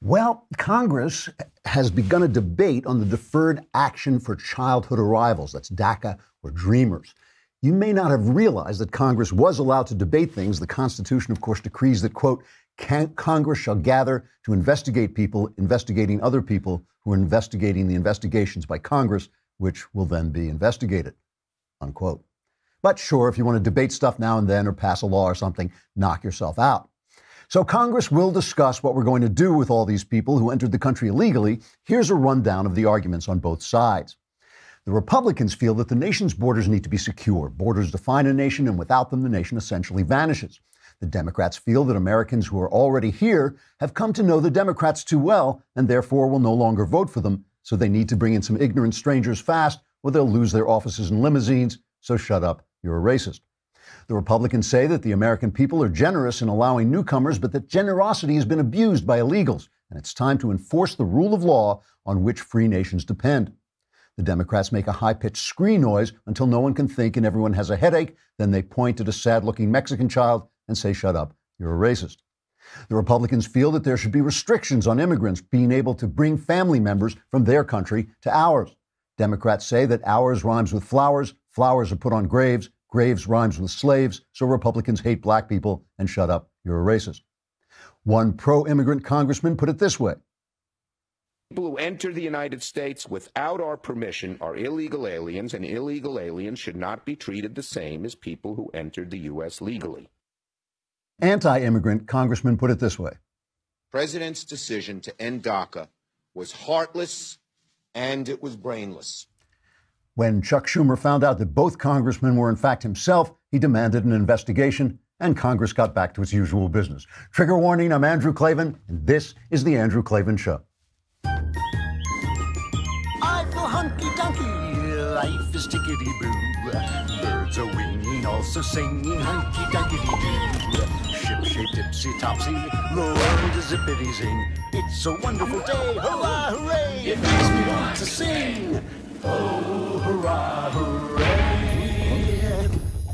Well, Congress has begun a debate on the Deferred Action for Childhood Arrivals. That's DACA or Dreamers. You may not have realized that Congress was allowed to debate things. The Constitution, of course, decrees that, quote, Congress shall gather to investigate people investigating other people who are investigating the investigations by Congress, which will then be investigated, unquote. But sure, if you want to debate stuff now and then or pass a law or something, knock yourself out. So Congress will discuss what we're going to do with all these people who entered the country illegally. Here's a rundown of the arguments on both sides. The Republicans feel that the nation's borders need to be secure. Borders define a nation, and without them, the nation essentially vanishes. The Democrats feel that Americans who are already here have come to know the Democrats too well and therefore will no longer vote for them. So they need to bring in some ignorant strangers fast or they'll lose their offices and limousines. So shut up, you're a racist. The Republicans say that the American people are generous in allowing newcomers, but that generosity has been abused by illegals, and it's time to enforce the rule of law on which free nations depend. The Democrats make a high-pitched scream noise until no one can think and everyone has a headache. Then they point at a sad-looking Mexican child and say, shut up, you're a racist. The Republicans feel that there should be restrictions on immigrants being able to bring family members from their country to ours. Democrats say that ours rhymes with flowers, flowers are put on graves, graves rhymes with slaves, so Republicans hate black people and shut up, you're a racist. One pro-immigrant congressman put it this way. People who enter the United States without our permission are illegal aliens, and illegal aliens should not be treated the same as people who entered the U.S. legally. Anti-immigrant congressman put it this way. President's decision to end DACA was heartless and it was brainless. When Chuck Schumer found out that both congressmen were in fact himself, he demanded an investigation, and Congress got back to its usual business. Trigger warning, I'm Andrew Klavan, and this is The Andrew Klavan Show. I feel hunky-dunky, life is tickety-boo. Birds are winging, also singing hunky-dunky-doo. Ship-shaped, tipsy-topsy, the world is zippity-zing. It's a wonderful day, hurrah, hooray! It makes me want to sing. Oh, hurrah, hooray!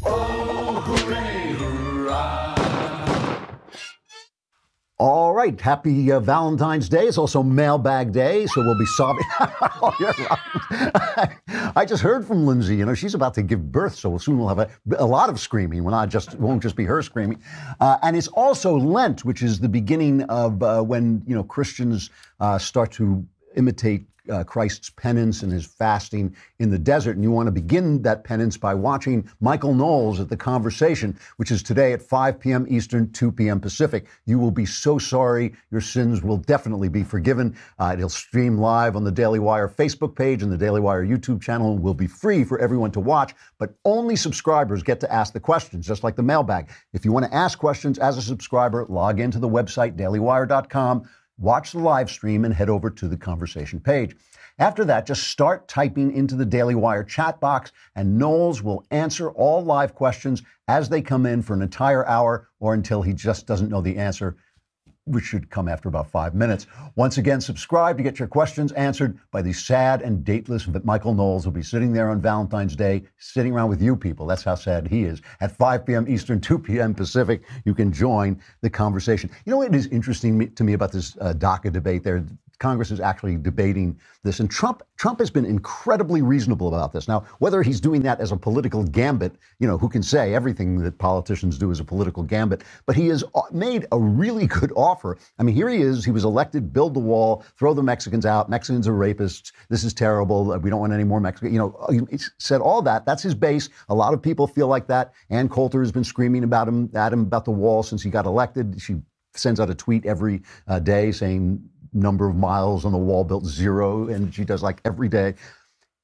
Oh, hooray, hurrah! All right, happy Valentine's Day. It's also Mailbag Day, so we'll be solving. Oh, you're right. I just heard from Lindsay. You know, she's about to give birth, so soon we'll have a lot of screaming. Won't just be her screaming. And it's also Lent, which is the beginning of when Christians start to imitate Christ's penance and his fasting in the desert. And you want to begin that penance by watching Michael Knowles at The Conversation, which is today at 5 p.m. Eastern, 2 p.m. Pacific. You will be so sorry. Your sins will definitely be forgiven. It'll stream live on the Daily Wire Facebook page and the Daily Wire YouTube channel and will be free for everyone to watch. But only subscribers get to ask the questions, just like the mailbag. If you want to ask questions as a subscriber, log into the website, dailywire.com. Watch the live stream and head over to the Conversation page. After that, just start typing into the Daily Wire chat box, and Knowles will answer all live questions as they come in for an entire hour or until he just doesn't know the answer, which should come after about 5 minutes. Once again, subscribe to get your questions answered by the sad and dateless Michael Knowles, who'll be sitting there on Valentine's Day, sitting around with you people. That's how sad he is. At 5 p.m. Eastern, 2 p.m. Pacific, you can join the conversation. You know what is interesting to me about this DACA debate there? Congress is actually debating this. And Trump has been incredibly reasonable about this. Now, whether he's doing that as a political gambit, who can say everything that politicians do is a political gambit, but he has made a really good offer. I mean, here he is. He was elected, build the wall, throw the Mexicans out. Mexicans are rapists. This is terrible. We don't want any more Mexicans. He said all that. That's his base. A lot of people feel like that. Ann Coulter has been screaming at him about the wall since he got elected. She sends out a tweet every day saying, number of miles on the wall built 0, and she does like every day.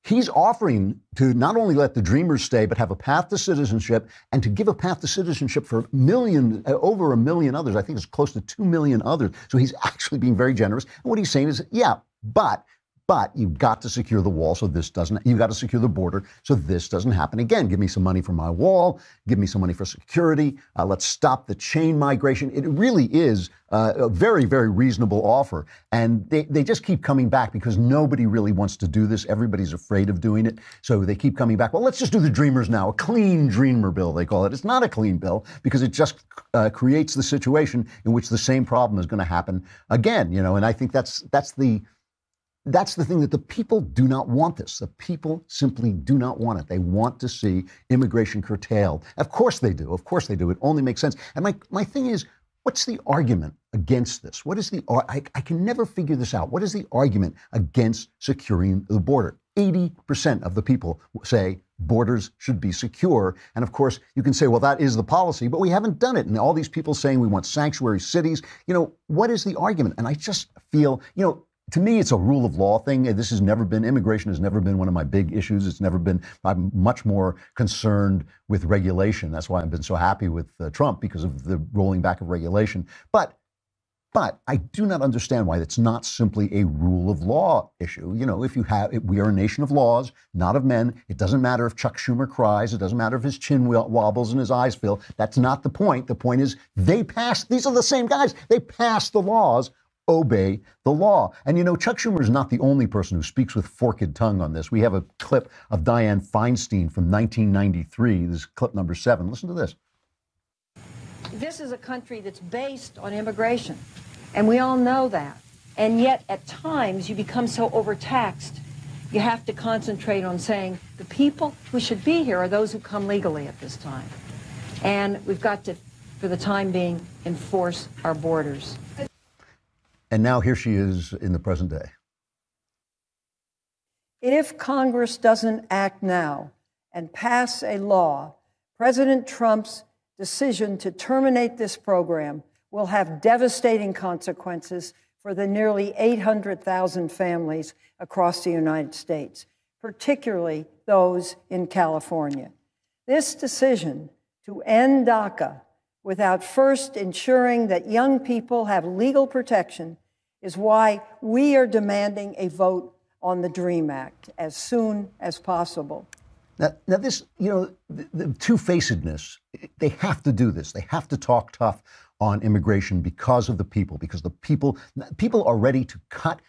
He's offering to not only let the Dreamers stay, but have a path to citizenship and to give a path to citizenship for over a million others. I think it's close to 2 million others. So he's actually being very generous. And what he's saying is, yeah, but But you've got to secure the wall so this doesn't, you've got to secure the border so this doesn't happen again. Give me some money for my wall. Give me some money for security. Let's stop the chain migration. It really is a very, very reasonable offer. And they just keep coming back because nobody really wants to do this. Everybody's afraid of doing it. So they keep coming back. Well, let's just do the Dreamers now. A clean Dreamer bill, they call it. It's not a clean bill because it just creates the situation in which the same problem is going to happen again. And I think that's the thing, that the people do not want this. The people simply do not want it. They want to see immigration curtailed. Of course they do. Of course they do. It only makes sense. And my thing is, what's the argument against this? What is I can never figure this out. What is the argument against securing the border? 80% of the people say borders should be secure. And of course, you can say, well, that is the policy, but we haven't done it. And all these people saying we want sanctuary cities, what is the argument? And I just feel, to me, it's a rule of law thing. Immigration has never been one of my big issues. I'm much more concerned with regulation. That's why I've been so happy with Trump, because of the rolling back of regulation. But I do not understand why it's not simply a rule of law issue. We are a nation of laws, not of men. It doesn't matter if Chuck Schumer cries. It doesn't matter if his chin wobbles and his eyes fill. That's not the point. The point is these are the same guys. They pass the laws. Obey the law. And Chuck Schumer is not the only person who speaks with forked tongue on this. We have a clip of Dianne Feinstein from 1993. This is clip number 7. Listen to this. This is a country that's based on immigration, and we all know that. And yet, at times, you become so overtaxed, you have to concentrate on saying the people who should be here are those who come legally at this time. And we've got to, for the time being, enforce our borders. And now here she is in the present day. If Congress doesn't act now and pass a law, President Trump's decision to terminate this program will have devastating consequences for the nearly 800,000 families across the United States, particularly those in California. This decision to end DACA without first ensuring that young people have legal protection is why we are demanding a vote on the DREAM Act as soon as possible. Now this, the two-facedness, they have to do this. They have to talk tough on immigration because of the people, because the people are ready to cut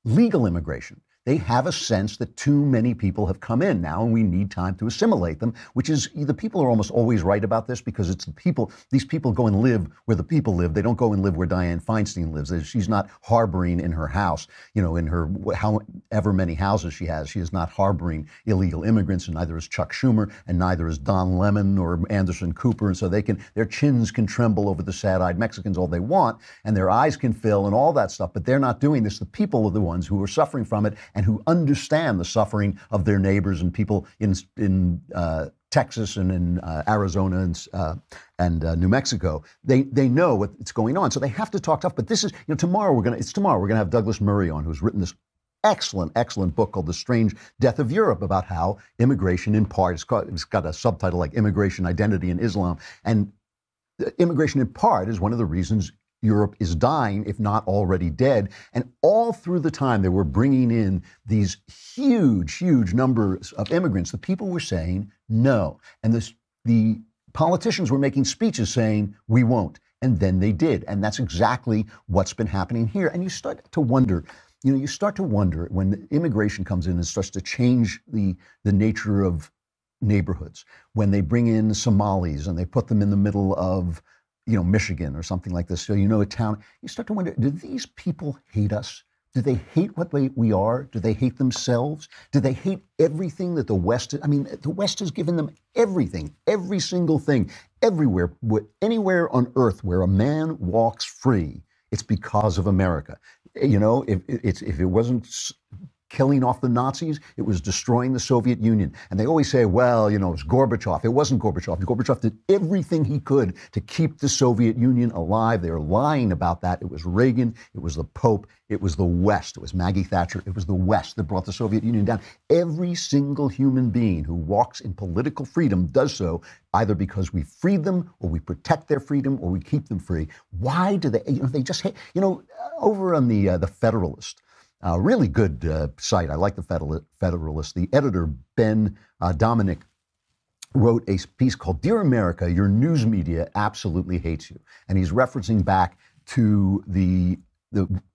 legal immigration. They have a sense that too many people have come in now and we need time to assimilate them, which is, the people are almost always right about this because it's the people, these people go and live where the people live. They don't go and live where Dianne Feinstein lives. She's not harboring in her house, in her however many houses she has. She is not harboring illegal immigrants, and neither is Chuck Schumer, and neither is Don Lemon or Anderson Cooper. And so their chins can tremble over the sad-eyed Mexicans all they want, and their eyes can fill and all that stuff, but they're not doing this. The people are the ones who are suffering from it and who understand the suffering of their neighbors and people in Texas and in Arizona and New Mexico. They know what's going on, so they have to talk tough. But this is, tomorrow we're gonna have Douglas Murray on, who's written this excellent book called The Strange Death of Europe, about how immigration in part, it's got a subtitle like Immigration, Identity, and Islam, and immigration in part is one of the reasons Europe is dying, if not already dead. And all through the time they were bringing in these huge numbers of immigrants, the people were saying no. And the politicians were making speeches saying, we won't. And then they did. And that's exactly what's been happening here. And you start to wonder, when immigration comes in and starts to change the nature of neighborhoods, when they bring in Somalis and they put them in the middle of Michigan or something like this. So, a town, you start to wonder, do these people hate us? Do they hate what we are? Do they hate themselves? Do they hate everything that the West, the West has given them everything, every single thing, everywhere, anywhere on earth where a man walks free, it's because of America. If it wasn't killing off the Nazis, it was destroying the Soviet Union. And they always say, well, it was Gorbachev. It wasn't Gorbachev. Gorbachev did everything he could to keep the Soviet Union alive. They're lying about that. It was Reagan. It was the Pope. It was the West. It was Maggie Thatcher. It was the West that brought the Soviet Union down. Every single human being who walks in political freedom does so either because we freed them or we protect their freedom or we keep them free. Why do they just hate, over on the Federalist, Really good site. I like the Federalist. The editor, Ben Dominic, wrote a piece called "Dear America, Your News Media Absolutely Hates You." And he's referencing back to the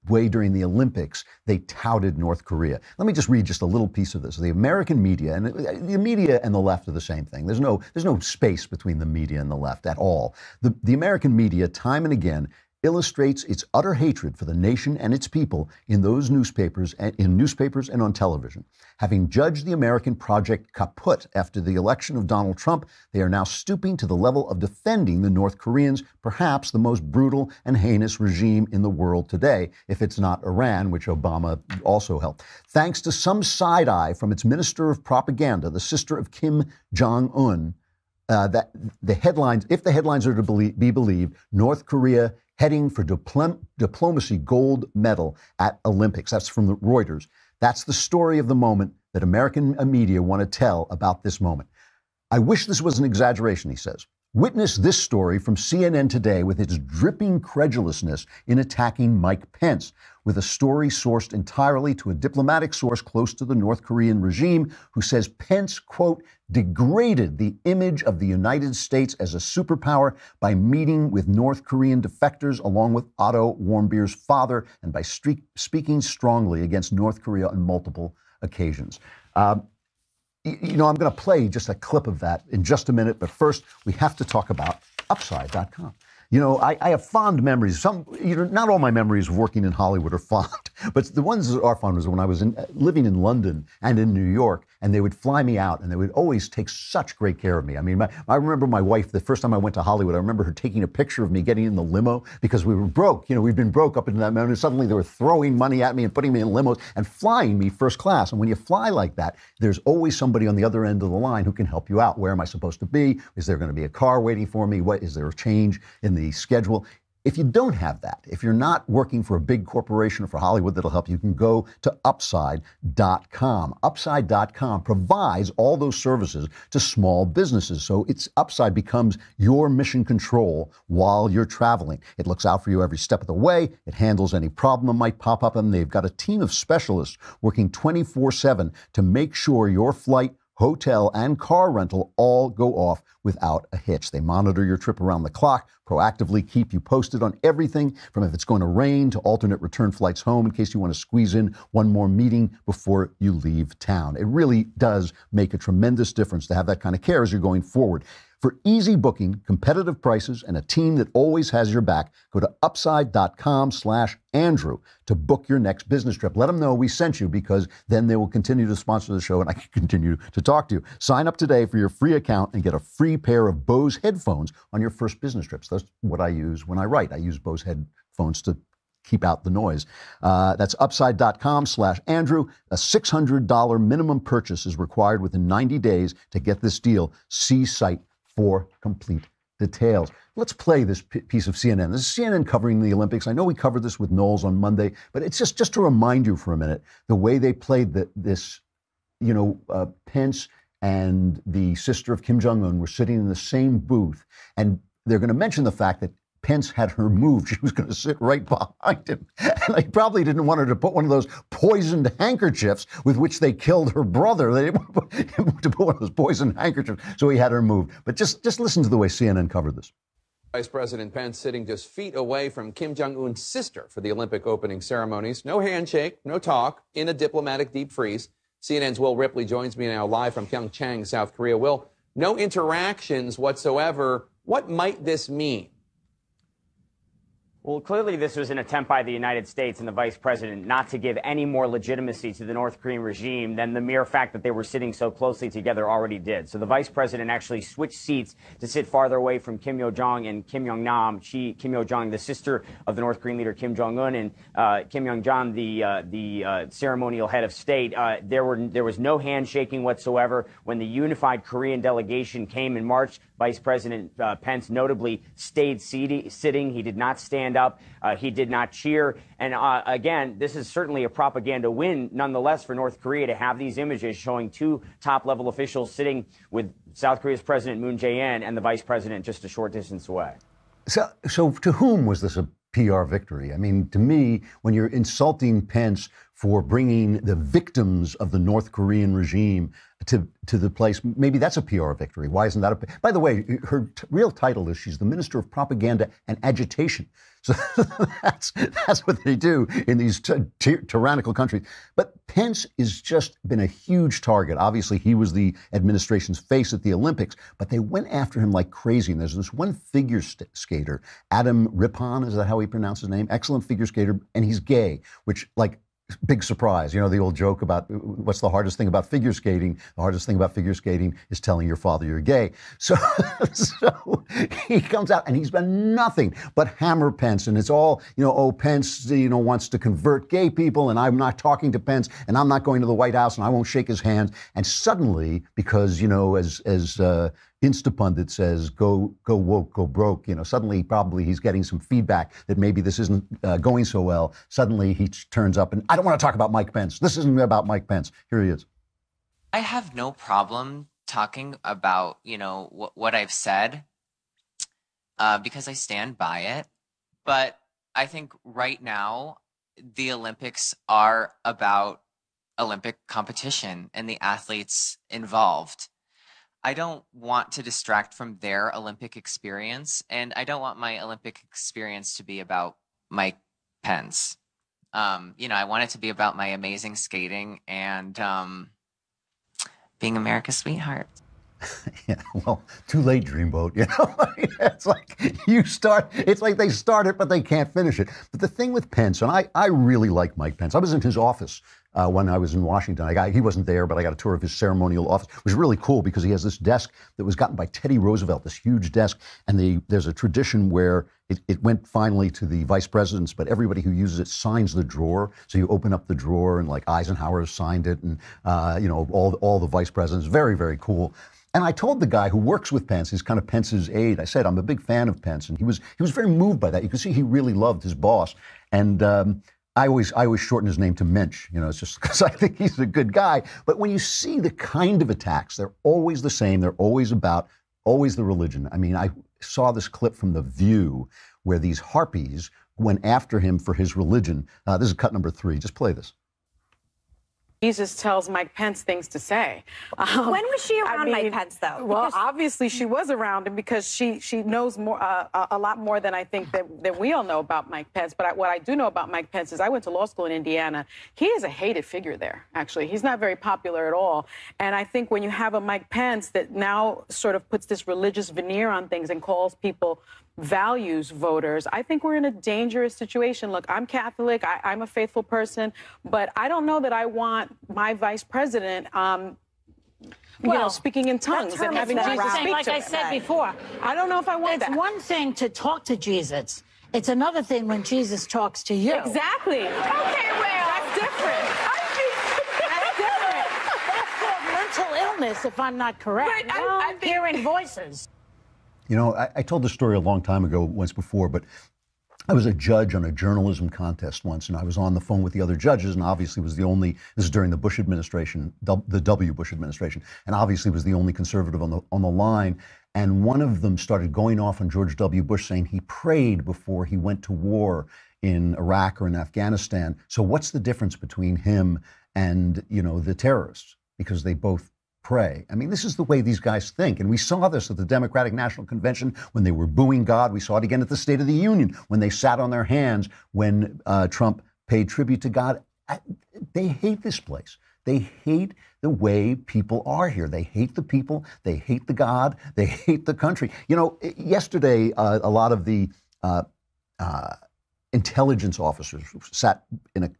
way during the Olympics they touted North Korea. Let me just read just a little piece of this. The American media, and the media and the left are the same thing. There's no space between the media and the left at all. The American media, time and again, illustrates its utter hatred for the nation and its people in those newspapers and on television. Having judged the American project kaput after the election of Donald Trump, they are now stooping to the level of defending the North Koreans, perhaps the most brutal and heinous regime in the world today, if it's not Iran, which Obama also helped. Thanks to some side eye from its minister of propaganda, the sister of Kim Jong-un, that the headlines, if the headlines are to be believed, North Korea heading for diplomacy gold medal at Olympics. That's from the Reuters. That's the story of the moment that American media want to tell about this moment. I wish this was an exaggeration, he says. Witness this story from CNN today with its dripping credulousness in attacking Mike Pence, with a story sourced entirely to a diplomatic source close to the North Korean regime who says Pence, quote, degraded the image of the United States as a superpower by meeting with North Korean defectors along with Otto Warmbier's father and by speaking strongly against North Korea on multiple occasions. You know, I'm going to play just a clip of that in just a minute, but first we have to talk about Upside.com. You know, I have fond memories. Not all my memories of working in Hollywood are fond, but the ones that are fond was when I was living in London and in New York, and they would fly me out, and they would always take such great care of me. I mean, I remember my wife, the first time I went to Hollywood, I remember her taking a picture of me getting in the limo because we were broke. You know, we'd been broke up until that moment. Suddenly they were throwing money at me and putting me in limos and flying me first class. And when you fly like that, there's always somebody on the other end of the line who can help you out. Where am I supposed to be? Is there going to be a car waiting for me? Is there a change in the schedule? If you don't have that, if you're not working for a big corporation or for Hollywood that'll help you, can go to Upside.com. Upside.com provides all those services to small businesses. So Upside becomes your mission control while you're traveling. It looks out for you every step of the way. It handles any problem that might pop up, and they've got a team of specialists working 24/7 to make sure your flight, hotel, and car rental all go off without a hitch. They monitor your trip around the clock, proactively keep you posted on everything from if it's going to rain to alternate return flights home in case you want to squeeze in one more meeting before you leave town. It really does make a tremendous difference to have that kind of care as you're going forward. For easy booking, competitive prices, and a team that always has your back, go to upside.com/Andrew to book your next business trip. Let them know we sent you, because then they will continue to sponsor the show and I can continue to talk to you. Sign up today for your free account and get a free pair of Bose headphones on your first business trips. That's what I use when I write. I use Bose headphones to keep out the noise. That's upside.com/Andrew. A $600 minimum purchase is required within 90 days to get this deal. See site for complete details. Let's play this piece of CNN. This is CNN covering the Olympics. I know we covered this with Knowles on Monday, but it's just to remind you for a minute, the way they played this, Pence and the sister of Kim Jong-un were sitting in the same booth, and they're going to mention the fact that Pence had her moved. She was going to sit right behind him. And they probably didn't want her to put one of those poisoned handkerchiefs with which they killed her brother. They didn't want him to put one of those poisoned handkerchiefs, so he had her moved. But just listen to the way CNN covered this. Vice President Pence sitting just feet away from Kim Jong-un's sister for the Olympic opening ceremonies. No handshake, no talk, in a diplomatic deep freeze. CNN's Will Ripley joins me now live from Pyeongchang, South Korea. Will, no interactions whatsoever. What might this mean? Well, clearly this was an attempt by the United States and the vice president not to give any more legitimacy to the North Korean regime than the mere fact that they were sitting so closely together already did. So the vice president actually switched seats to sit farther away from Kim Yo-jong and Kim Yong-nam. Kim Yo-jong, the sister of the North Korean leader Kim Jong-un, and Kim Yong-jan, the ceremonial head of state. There was no handshaking whatsoever. When the unified Korean delegation came in March, Vice President Pence notably stayed sitting. He did not stand up. He did not cheer. And again, this is certainly a propaganda win, nonetheless, for North Korea to have these images showing two top-level officials sitting with South Korea's President Moon Jae-in and the vice president just a short distance away. So to whom was this a PR victory? I mean, to me, when you're insulting Pence for bringing the victims of the North Korean regime to the place. Maybe that's a PR victory. Why isn't that a... By the way, her real title is she's the Minister of Propaganda and Agitation. So that's what they do in these tyrannical countries. But Pence has just been a huge target. Obviously, he was the administration's face at the Olympics, but they went after him like crazy. And there's this one figure skater, Adam Rippon, is that how he pronounced his name? Excellent figure skater, and he's gay, which, like, big surprise. You know, the old joke about what's the hardest thing about figure skating? The hardest thing about figure skating is telling your father you're gay. So he comes out and he's been nothing but hammer Pence. And it's all, you know, oh, Pence, you know, wants to convert gay people and I'm not talking to Pence and I'm not going to the White House and I won't shake his hand. And suddenly, because, you know, as Instapundit says, go woke, go broke. You know, suddenly probably he's getting some feedback that maybe this isn't going so well. Suddenly he turns up and I don't want to talk about Mike Pence. This isn't about Mike Pence. Here he is. I have no problem talking about, you know, what I've said because I stand by it. But I think right now the Olympics are about Olympic competition and the athletes involved. I don't want to distract from their Olympic experience, and I don't want my Olympic experience to be about Mike Pence. You know, I want it to be about my amazing skating and being America's sweetheart. Yeah, well, too late, Dreamboat. You know, it's like it's like they start it, but they can't finish it. But the thing with Pence, and I really like Mike Pence. I was in his office when I was in Washington. He wasn't there, but I got a tour of his ceremonial office. It was really cool because he has this desk that was gotten by Teddy Roosevelt, this huge desk. And there's a tradition where it went finally to the vice presidents, but everybody who uses it signs the drawer. So you open up the drawer and like Eisenhower signed it and, you know, all the vice presidents. Very, very cool. And I told the guy who works with Pence, he's kind of Pence's aide, I said, I'm a big fan of Pence. And he was very moved by that. You could see he really loved his boss. And I always shorten his name to Mensch. You know, it's just because I think he's a good guy. But when you see the kind of attacks, they're always the same. They're always the religion. I mean, I saw this clip from The View where these harpies went after him for his religion. This is cut number 3. Just play this. Jesus tells Mike Pence things to say. When was she around Mike Pence, though? Well, obviously she was around him because she knows more, a lot more than I think that we all know about Mike Pence. But what I do know about Mike Pence is I went to law school in Indiana. He is a hated figure there, actually. He's not very popular at all. And I think when you have a Mike Pence that now sort of puts this religious veneer on things and calls people values voters, I think we're in a dangerous situation. Look, I'm Catholic, I'm a faithful person, but I don't know that I want my vice president, you know, speaking in tongues and having Jesus speak like to I him. said before, I don't know if I want that. It's one thing to talk to Jesus. It's another thing when Jesus talks to you. Exactly. Okay, well, that's different. That's different. That's called mental illness, if I'm not correct. But I think hearing voices. You know, I told this story a long time ago, once before, but I was a judge on a journalism contest once, and I was on the phone with the other judges, and obviously was the only, this is during the Bush administration, the W. Bush administration, and obviously was the only conservative on the line. And one of them started going off on George W. Bush, saying he prayed before he went to war in Iraq or in Afghanistan. So what's the difference between him and, you know, the terrorists? Because they both pray. I mean, this is the way these guys think. And we saw this at the Democratic National Convention when they were booing God. We saw it again at the State of the Union when they sat on their hands when Trump paid tribute to God. They hate this place. They hate the way people are here. They hate the people. They hate the God. They hate the country. You know, yesterday, a lot of the intelligence officers sat in a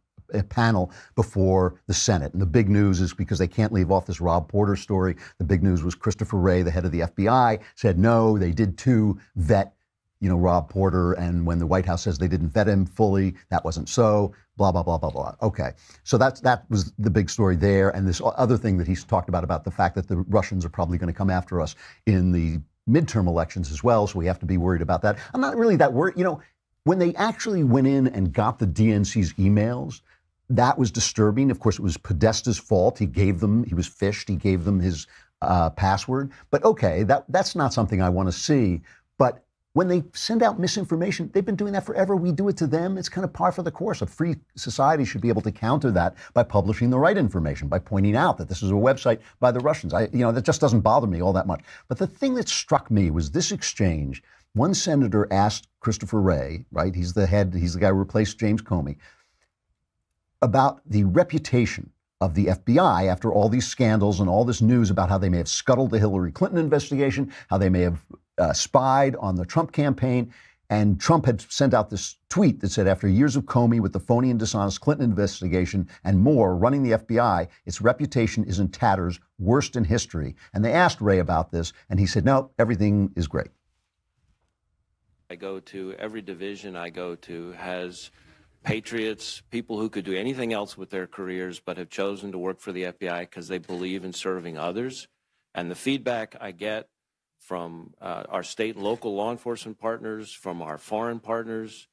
panel before the Senate. And the big news is, because they can't leave off this Rob Porter story, the big news was Christopher Wray, the head of the FBI, said no, they did too vet, you know, Rob Porter. And when the White House says they didn't vet him fully, that wasn't so, blah, blah, blah, blah, blah. Okay. So that was the big story there. And this other thing that he's talked about the fact that the Russians are probably going to come after us in the midterm elections as well. So we have to be worried about that. I'm not really that worried. You know, when they actually went in and got the DNC's emails, that was disturbing. Of course, it was Podesta's fault. He was phished. He gave them his password. But okay, that's not something I want to see. But when they send out misinformation, they've been doing that forever. We do it to them. It's kind of par for the course. A free society should be able to counter that by publishing the right information, by pointing out that this is a website by the Russians. That just doesn't bother me all that much. But the thing that struck me was this exchange. One senator asked Christopher Wray, right? He's the guy who replaced James Comey, about the reputation of the FBI after all these scandals and all this news about how they may have scuttled the Hillary Clinton investigation, how they may have spied on the Trump campaign. And Trump had sent out this tweet that said, after years of Comey with the phony and dishonest Clinton investigation and more running the FBI, its reputation is in tatters, worst in history. And they asked Wray about this, and he said, no, everything is great. I go to, every division I go to has patriots, people who could do anything else with their careers but have chosen to work for the FBI because they believe in serving others. And the feedback I get from our state and local law enforcement partners, from our foreign partners,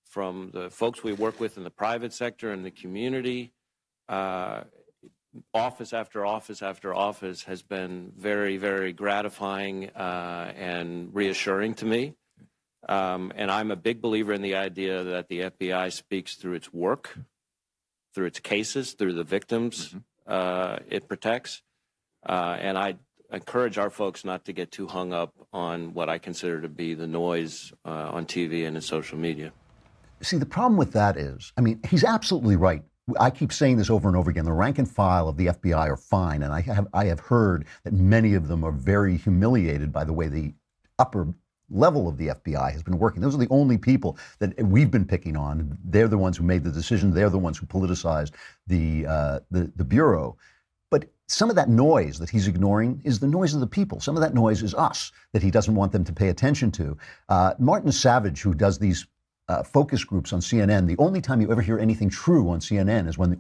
from the folks we work with in the private sector and the community, office after office after office has been very, very gratifying and reassuring to me. And I'm a big believer in the idea that the FBI speaks through its work, through its cases, through the victims it protects. And I encourage our folks not to get too hung up on what I consider to be the noise on TV and in social media. See, the problem with that is, I mean, he's absolutely right. I keep saying this over and over again. The rank and file of the FBI are fine, and I have heard that many of them are very humiliated by the way the upper level of the FBI has been working. Those are the only people that we've been picking on. They're the ones who made the decision. They're the ones who politicized the Bureau. But some of that noise that he's ignoring is the noise of the people. Some of that noise is us that he doesn't want them to pay attention to. Martin Savage, who does these focus groups on CNN, the only time you ever hear anything true on CNN is when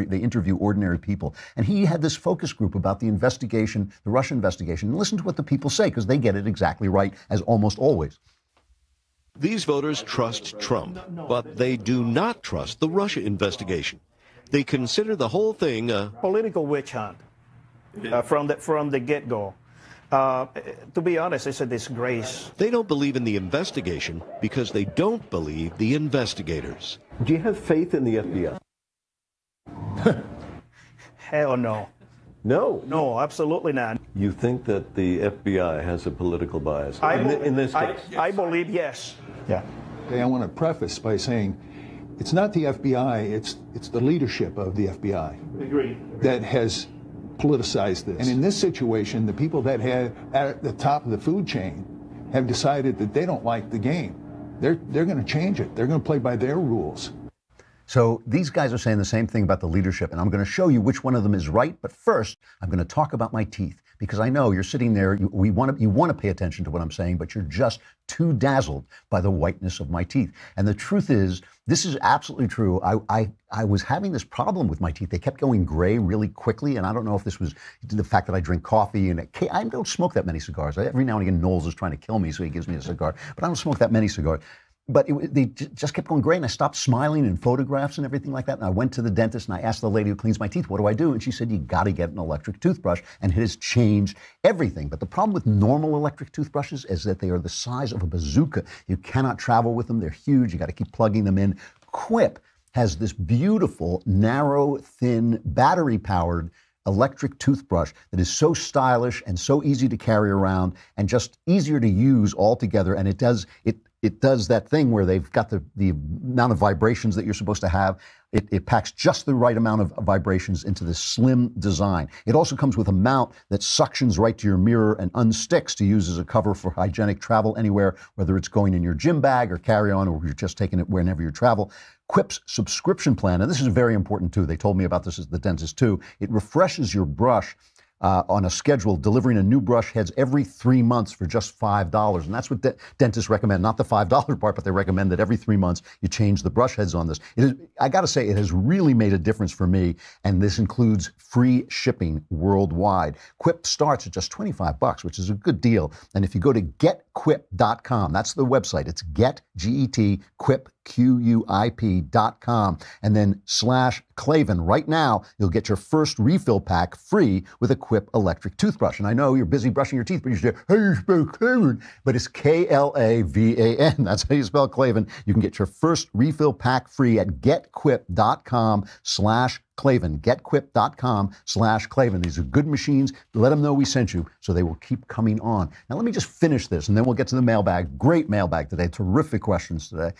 they interview ordinary people. And he had this focus group about the investigation, the Russia investigation, and listen to what the people say, because they get it exactly right, as almost always. These voters trust Trump, but they do not trust the Russia investigation. They consider the whole thing a political witch hunt from the get-go. To be honest, it's a disgrace. They don't believe in the investigation because they don't believe the investigators. Do you have faith in the FBI? Hell no. No? No, absolutely not. You think that the FBI has a political bias in this case? I believe yes. Yeah. Okay, I want to preface by saying it's not the FBI, it's the leadership of the FBI. Agreed. That has politicized this. And in this situation, the people that are at the top of the food chain have decided that they don't like the game. They're going to change it. They're going to play by their rules. So these guys are saying the same thing about the leadership, and I'm going to show you which one of them is right. But first, I'm going to talk about my teeth, because I know you're sitting there, you want to pay attention to what I'm saying, but you're just too dazzled by the whiteness of my teeth. And the truth is, this is absolutely true. I was having this problem with my teeth. They kept going gray really quickly, and I don't know if this was the fact that I drink coffee, and I don't smoke that many cigars. Every now and again, Knowles is trying to kill me, so he gives me a cigar, but I don't smoke that many cigars. But they just kept going gray, and I stopped smiling in photographs and everything like that. And I went to the dentist, and I asked the lady who cleans my teeth, what do I do? And she said, you got to get an electric toothbrush, and it has changed everything. But the problem with normal electric toothbrushes is that they are the size of a bazooka. You cannot travel with them. They're huge. You got to keep plugging them in. Quip has this beautiful, narrow, thin, battery-powered electric toothbrush that is so stylish and so easy to carry around and just easier to use altogether. And it does that thing where they've got the amount of vibrations that you're supposed to have. It packs just the right amount of vibrations into this slim design. It also comes with a mount that suctions right to your mirror and unsticks to use as a cover for hygienic travel anywhere, whether it's going in your gym bag or carry-on, or you're just taking it whenever you travel. Quip's subscription plan, and this is very important too, they told me about this at the dentist too, it refreshes your brush on a schedule, delivering a new brush heads every 3 months for just $5. And that's what dentists recommend, not the $5 part, but they recommend that every 3 months you change the brush heads on this. I got to say, it has really made a difference for me, and this includes free shipping worldwide. Quip starts at just $25, which is a good deal. And if you go to getquip.com, that's the website, it's Quip, GetQuip.com, and then /Klavan. Right now, you'll get your first refill pack free with a Quip electric toothbrush. And I know you're busy brushing your teeth, but you say, how do you spell Klavan? But it's Klavan. That's how you spell Klavan. You can get your first refill pack free at GetQuip.com /Klavan. GetQuip.com /Klavan. These are good machines. Let them know we sent you so they will keep coming on. Now, let me just finish this, and then we'll get to the mailbag. Great mailbag today. Terrific questions today.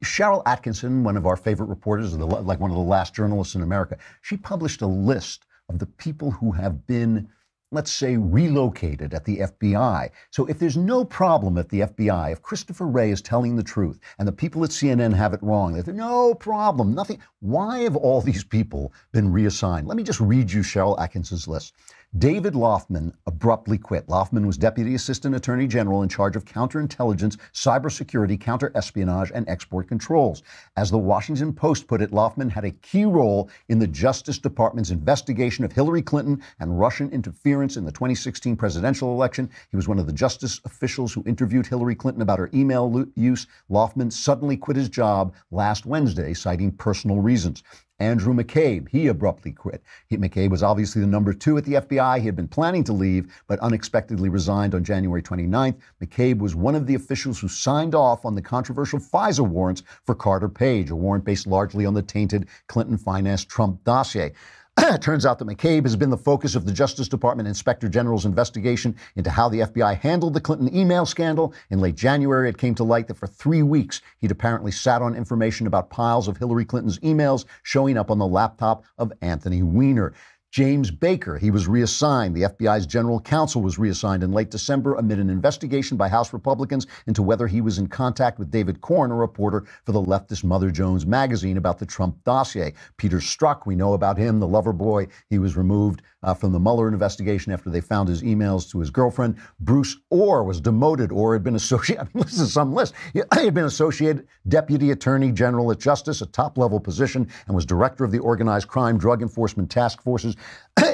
Cheryl Atkinson, one of our favorite reporters, like one of the last journalists in America, she published a list of the people who have been, let's say, relocated at the FBI. So if there's no problem at the FBI, if Christopher Wray is telling the truth and the people at CNN have it wrong, there's no problem, nothing. Why have all these people been reassigned? Let me just read you Cheryl Atkinson's list. David Loffman abruptly quit. Loffman was Deputy Assistant Attorney General in charge of counterintelligence, cybersecurity, counterespionage, and export controls. As the Washington Post put it, Loffman had a key role in the Justice Department's investigation of Hillary Clinton and Russian interference in the 2016 presidential election. He was one of the justice officials who interviewed Hillary Clinton about her email use. Loffman suddenly quit his job last Wednesday, citing personal reasons. Andrew McCabe, he abruptly quit. McCabe was obviously the number 2 at the FBI. He had been planning to leave, but unexpectedly resigned on January 29th. McCabe was one of the officials who signed off on the controversial FISA warrants for Carter Page, a warrant based largely on the tainted Clinton-financed Trump dossier. It turns out that McCabe has been the focus of the Justice Department Inspector General's investigation into how the FBI handled the Clinton email scandal. In late January, it came to light that for 3 weeks, he'd apparently sat on information about piles of Hillary Clinton's emails showing up on the laptop of Anthony Weiner. James Baker, he was reassigned. The FBI's general counsel was reassigned in late December amid an investigation by House Republicans into whether he was in contact with David Corn, a reporter for the leftist Mother Jones magazine, about the Trump dossier. Peter Strzok, we know about him, the lover boy. He was removed from the Mueller investigation after they found his emails to his girlfriend. Bruce Orr was demoted. Orr had been associate, this is some list. He had been associate deputy attorney general at Justice, a top-level position, and was director of the Organized Crime Drug Enforcement Task Forces.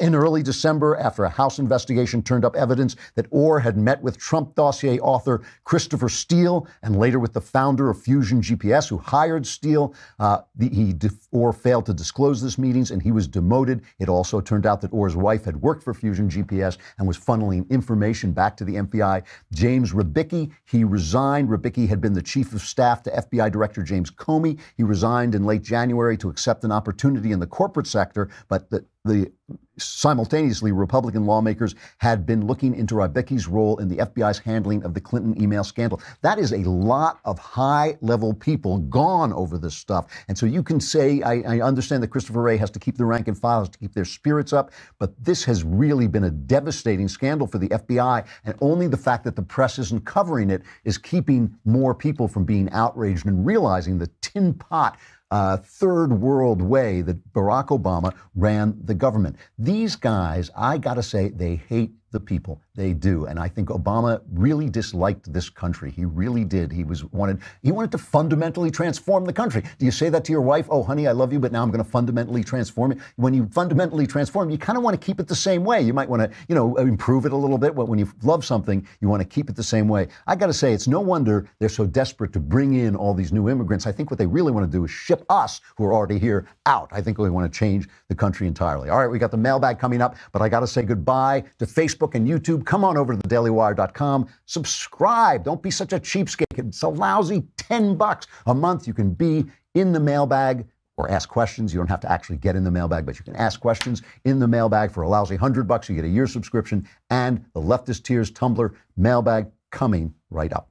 In early December, after a House investigation turned up evidence that Orr had met with Trump dossier author Christopher Steele and later with the founder of Fusion GPS, who hired Steele, Orr failed to disclose this meetings and he was demoted. It also turned out that Orr's wife had worked for Fusion GPS and was funneling information back to the FBI. James Rybicki, he resigned. Rybicki had been the chief of staff to FBI Director James Comey. He resigned in late January to accept an opportunity in the corporate sector, but simultaneously, Republican lawmakers had been looking into Rybicki's role in the FBI's handling of the Clinton email scandal. That is a lot of high-level people gone over this stuff. And so you can say, I understand that Christopher Wray has to keep the rank and file, has to keep their spirits up, but this has really been a devastating scandal for the FBI, and only the fact that the press isn't covering it is keeping more people from being outraged and realizing the tin pot third world way that Barack Obama ran the government. These guys, I gotta say, they hate the people. They do. And I think Obama really disliked this country. He really did. He wanted to fundamentally transform the country. Do you say that to your wife? Oh, honey, I love you, but now I'm going to fundamentally transform it. When you fundamentally transform, you kind of want to keep it the same way. You might want to, improve it a little bit. But when you love something, you want to keep it the same way. I got to say, it's no wonder they're so desperate to bring in all these new immigrants. I think what they really want to do is ship us, who are already here, out. I think they want to change the country entirely. All right, we got the mailbag coming up, but I got to say goodbye to Facebook and YouTube. Come on over to thedailywire.com. Subscribe. Don't be such a cheapskate. It's a lousy $10 a month. You can be in the mailbag or ask questions. You don't have to actually get in the mailbag, but you can ask questions in the mailbag for a lousy $100. You get a year subscription and the Leftist Tears Tumblr mailbag coming right up.